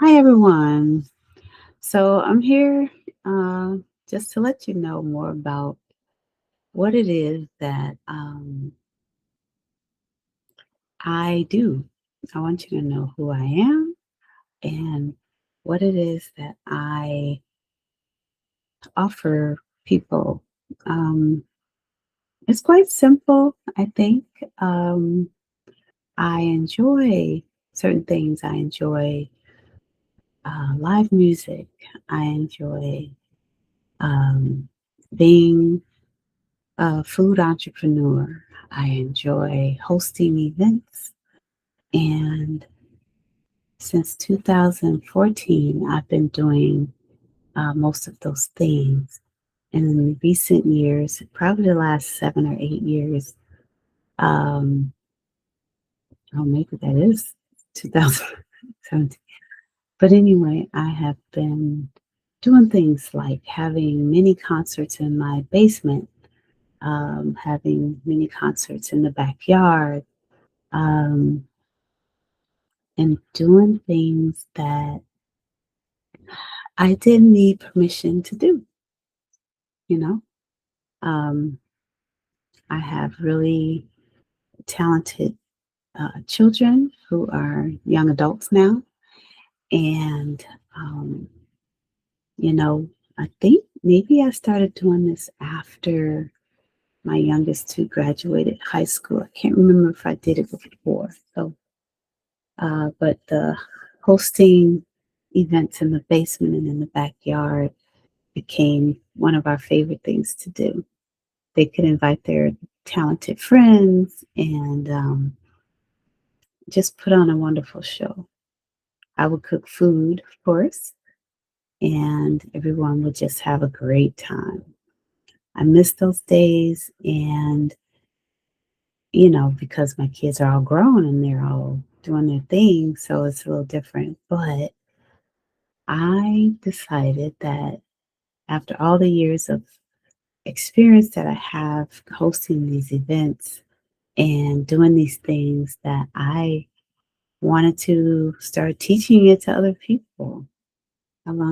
Hi, everyone. So I'm here uh, just to let you know more about what it is that I do. I want you to know who I am and what it is that I offer people. Um, it's quite simple, I think. Um, I enjoy certain things. I enjoy live music. I enjoy being a food entrepreneur. I enjoy hosting events. And since 2014, I've been doing most of those things. And in recent years, probably the last 7 or 8 years, um, oh, maybe that is 2017. But anyway, I have been doing things like having mini concerts in my basement, having mini concerts in the backyard, um, and doing things that I didn't need permission to do, you know? Um, I have really talented children who are young adults now. And, um, you know, I think maybe I started doing this after my youngest two graduated high school. I can't remember if I did it before. But the hosting events in the basement and in the backyard became one of our favorite things to do. They could invite their talented friends and just put on a wonderful show. I would cook food, of course, and everyone would just have a great time. I miss those days, and because my kids are all grown and they're all doing their thing, so it's a little different. But I decided that after all the years of experience that I have hosting these events and doing these things, that I wanted to start teaching it to other people.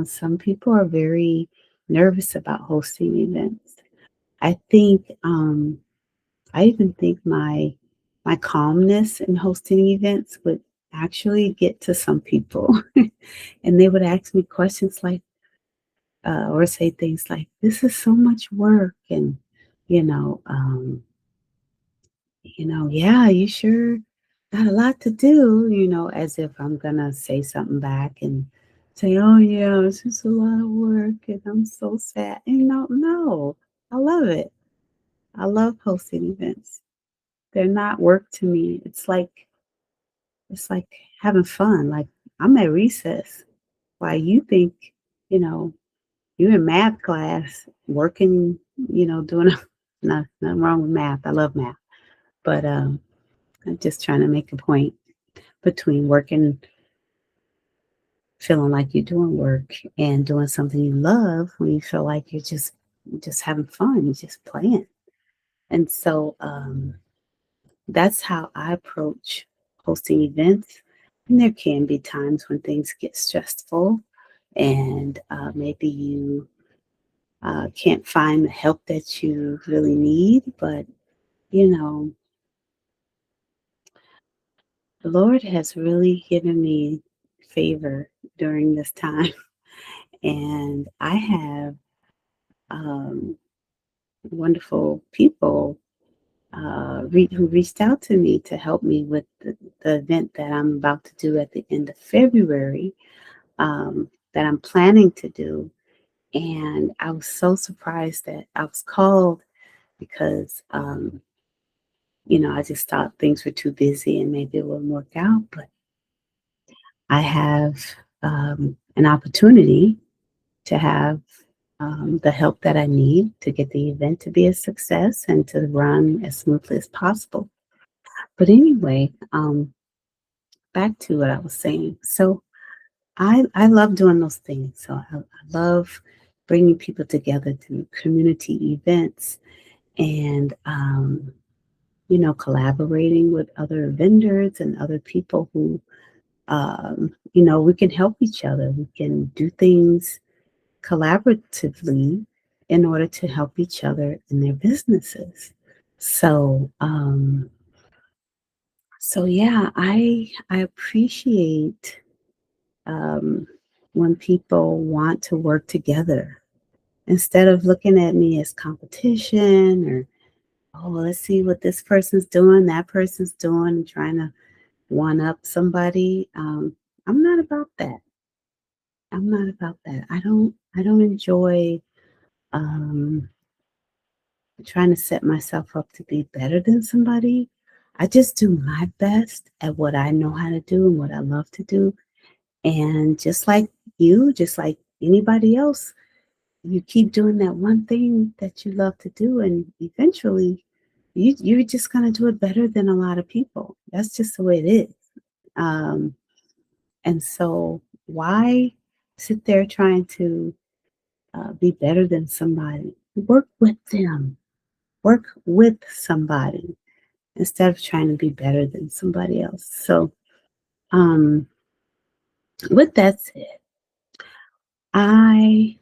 Some people are very nervous about hosting events. I think I even think my calmness in hosting events would actually get to some people, and they would ask me questions like, or say things like, "This is so much work," and you know, um, yeah, you sure got a lot to do, as if I'm gonna say something back and say, oh, yeah, it's just a lot of work and I'm so sad. No, I love it. I love hosting events. They're not work to me. It's like having fun. Like I'm at recess while you think, you know, you're in math class working, doing nothing wrong with math. I love math. But I'm just trying to make a point between working, feeling like you're doing work and doing something you love when you feel like you're just having fun, you're just playing. And so that's how I approach hosting events. And there can be times when things get stressful and maybe you can't find the help that you really need. But, you know, the Lord has really given me favor during this time. And I have um, wonderful people who reached out to me to help me with the event that I'm about to do at the end of February, that I'm planning to do. And I was so surprised that I was called because, I just thought things were too busy and maybe it wouldn't work out. But I have an opportunity to have the help that I need to get the event to be a success and to run as smoothly as possible. But anyway, back to what I was saying. So I love doing those things. So I love bringing people together through community events and collaborating with other vendors and other people who We can help each other. We can do things collaboratively in order to help each other in their businesses. So, yeah, I appreciate um, when people want to work together instead of looking at me as competition or, oh, well, let's see what this person's doing, that person's doing, and trying to one up somebody. I'm not about that. I'm not about that. I don't enjoy um, trying to set myself up to be better than somebody. I just do my best at what I know how to do and what I love to do. And just like you, just like anybody else, you keep doing that one thing that you love to do, and eventually you're just gonna do it better than a lot of people. That's just the way it is. Um, and so why sit there trying to be better than somebody? Work with them. Work with somebody instead of trying to be better than somebody else. So, um, with that said, I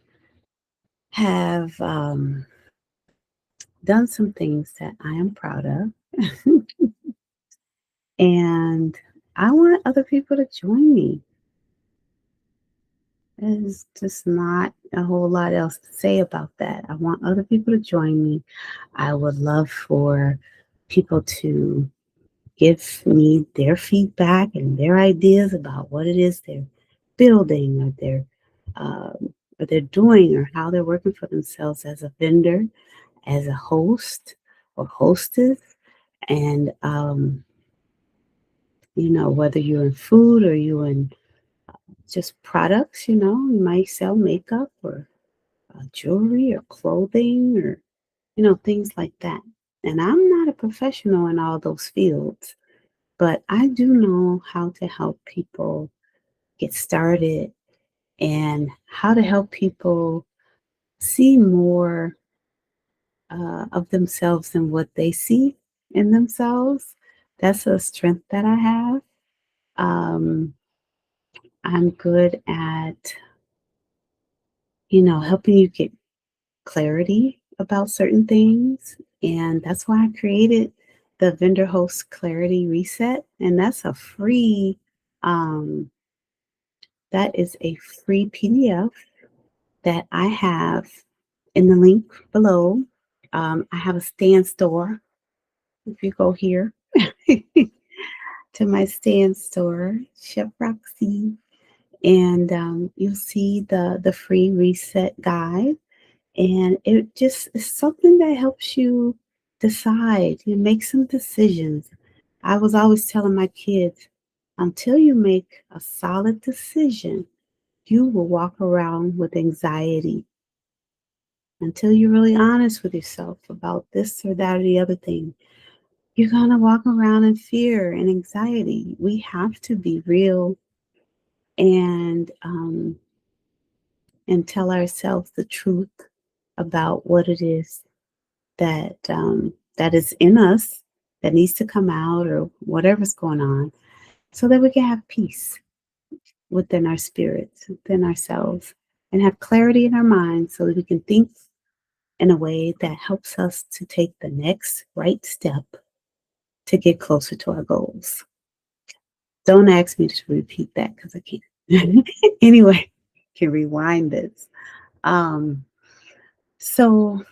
have done some things that I am proud of, and I want other people to join me. There's just not a whole lot else to say about that. I want other people to join me. I would love for people to give me their feedback and their ideas about what it is they're building or they're doing or how they're working for themselves as a vendor, as a host or hostess. And, whether you're in food or you're in just products, you might sell makeup or jewelry or clothing or, things like that. And I'm not a professional in all those fields, but I do know how to help people get started and how to help people see more of themselves than what they see in themselves. That's a strength that I have. Um, I'm good at, helping you get clarity about certain things. And that's why I created the Vendor Host Clarity Reset. And um, that is a free PDF that I have in the link below. I have a stand store. If you go here to my stand store, Chef Roxy, and you'll see the free reset guide. And it just is something that helps you decide. You make some decisions. I was always telling my kids, until you make a solid decision, you will walk around with anxiety until you're really honest with yourself about this or that or the other thing. You're going to walk around in fear and anxiety. We have to be real and tell ourselves the truth about what it is that is in us that needs to come out or whatever's going on, so that we can have peace within our spirits, within ourselves, and have clarity in our minds so that we can think in a way that helps us to take the next right step to get closer to our goals. Don't ask me to repeat that because I can't. Anyway, can rewind this. Um, so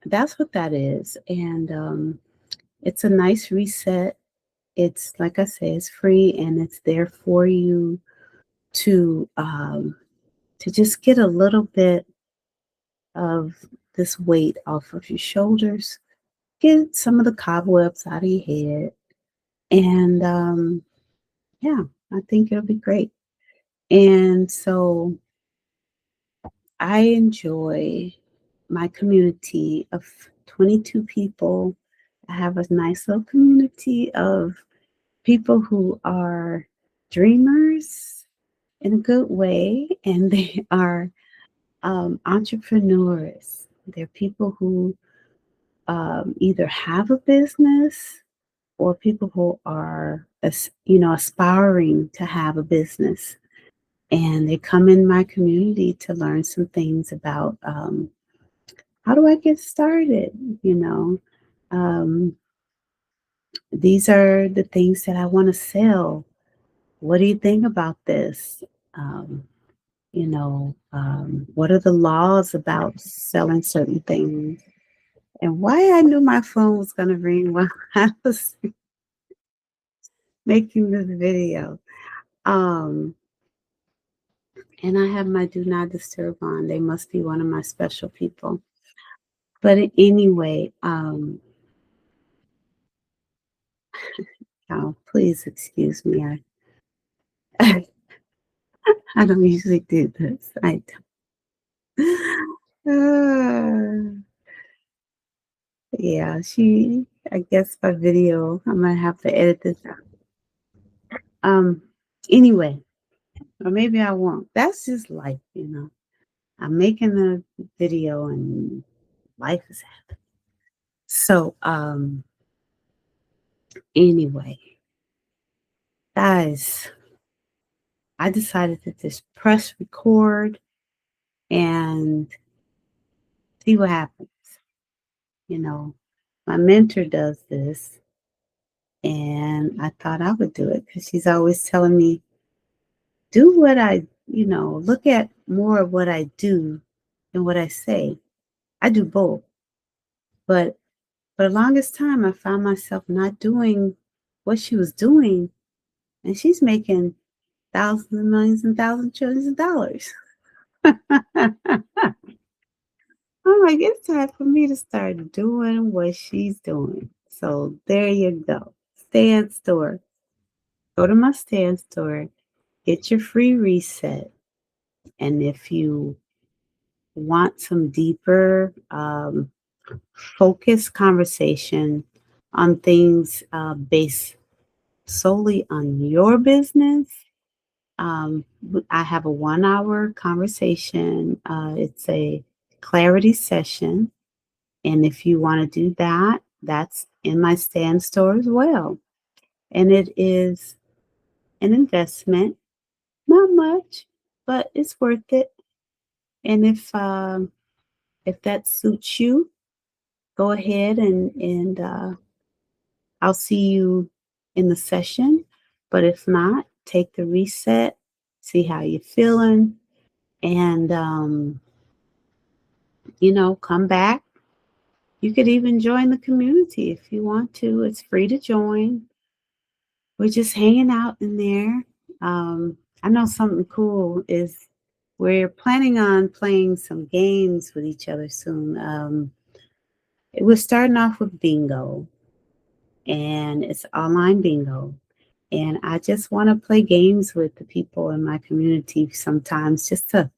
that's what that is. And it's a nice reset. It's like I say, it's free and it's there for you to just get a little bit of this weight off of your shoulders, get some of the cobwebs out of your head, and yeah, I think it'll be great. And so I enjoy my community of 22 people. I have a nice little community of people who are dreamers in a good way, and they are entrepreneurs. They're people who either have a business or people who are, aspiring to have a business. And they come in my community to learn some things about how do I get started? You know, um, these are the things that I want to sell. What do you think about this? Um, what are the laws about selling certain things? And why I knew my phone was going to ring while I was making this video. Um, and I have my do not disturb on. They must be one of my special people. But anyway, oh, please excuse me. I, I don't usually do this. I don't. Yeah, I guess my video, I'm gonna have to edit this out. Um, anyway, or maybe I won't. That's just life. I'm making a video and life is happening. So, anyway, guys, I decided to just press record and see what happens. You know, my mentor does this, and I thought I would do it because she's always telling me, do what look at more of what I do than what I say. I do both. But for the longest time, I found myself not doing what she was doing, and she's making thousands and millions and thousands, trillions of dollars. I'm like, it's time for me to start doing what she's doing. So there you go. Stand store. Go to my stand store, get your free reset. And if you want some deeper, focused conversation on things based solely on your business, I have a 1 hour conversation. It's a clarity session. And if you want to do that, that's in my stand store as well. And it is an investment, not much, but it's worth it. And if that suits you, go ahead and I'll see you in the session. But if not, take the reset, see how you're feeling, and come back. You could even join the community if you want to. It's free to join. We're just hanging out in there. I know something cool is we're planning on playing some games with each other soon. We're starting off with bingo, and it's online bingo. And I just want to play games with the people in my community sometimes just to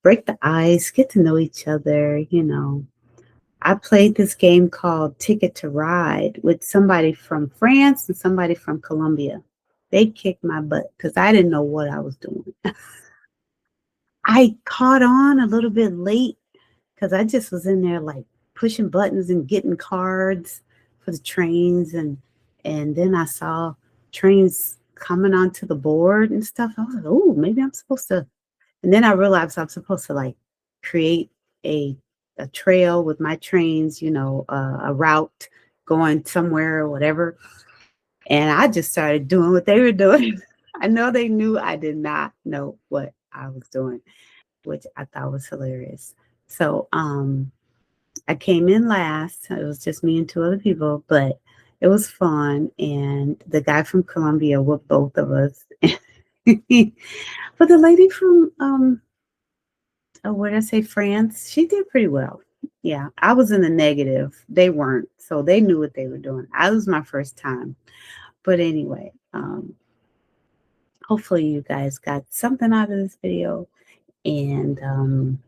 break the ice, get to know each other. I played this game called Ticket to Ride with somebody from France and somebody from Colombia. They kicked my butt because I didn't know what I was doing. I caught on a little bit late because I just was in there like pushing buttons and getting cards for the trains, and then I saw trains coming onto the board and stuff. I was like, oh, maybe I'm supposed to. And then I realized I'm supposed to like create a a trail with my trains, a route going somewhere or whatever. And I just started doing what they were doing. I know they knew I did not know what I was doing, which I thought was hilarious. So I came in last. It was just me and two other people, but it was fun. And the guy from Colombia whooped both of us. But the lady from what did I say, France, she did pretty well. Yeah, I was in the negative. They weren't. So they knew what they were doing. I was my first time. But anyway, hopefully you guys got something out of this video. And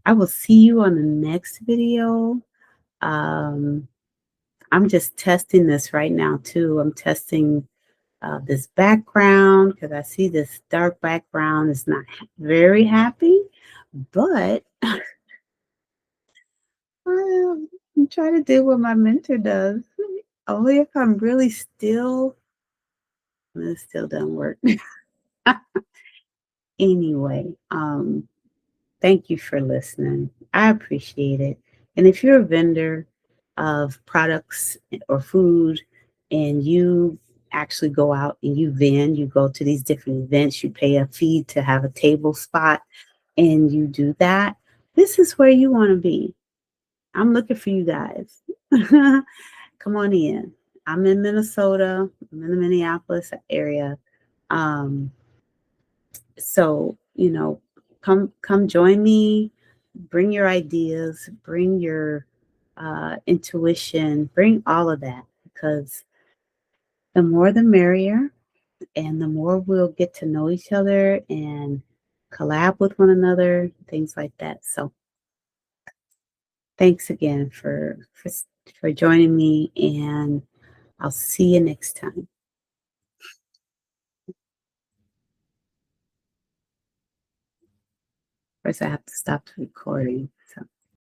I will see you on the next video. Um, I'm just testing this right now too. I'm testing this background because I see this dark background is not very happy, but I'm trying to do what my mentor does. only if I'm really still, it still doesn't work. Anyway, thank you for listening. I appreciate it. And if you're a vendor of products or food and you actually go out and you vend, you go to these different events, you pay a fee to have a table spot, and you do that, this is where you want to be. I'm looking for you guys. Come on in. I'm in Minnesota. I'm in the Minneapolis area. Um, so, come join me, bring your ideas, bring your intuition, bring all of that, because the more the merrier, and the more we'll get to know each other and collab with one another, things like that. So thanks again for joining me, and I'll see you next time. First, I have to stop the recording. So.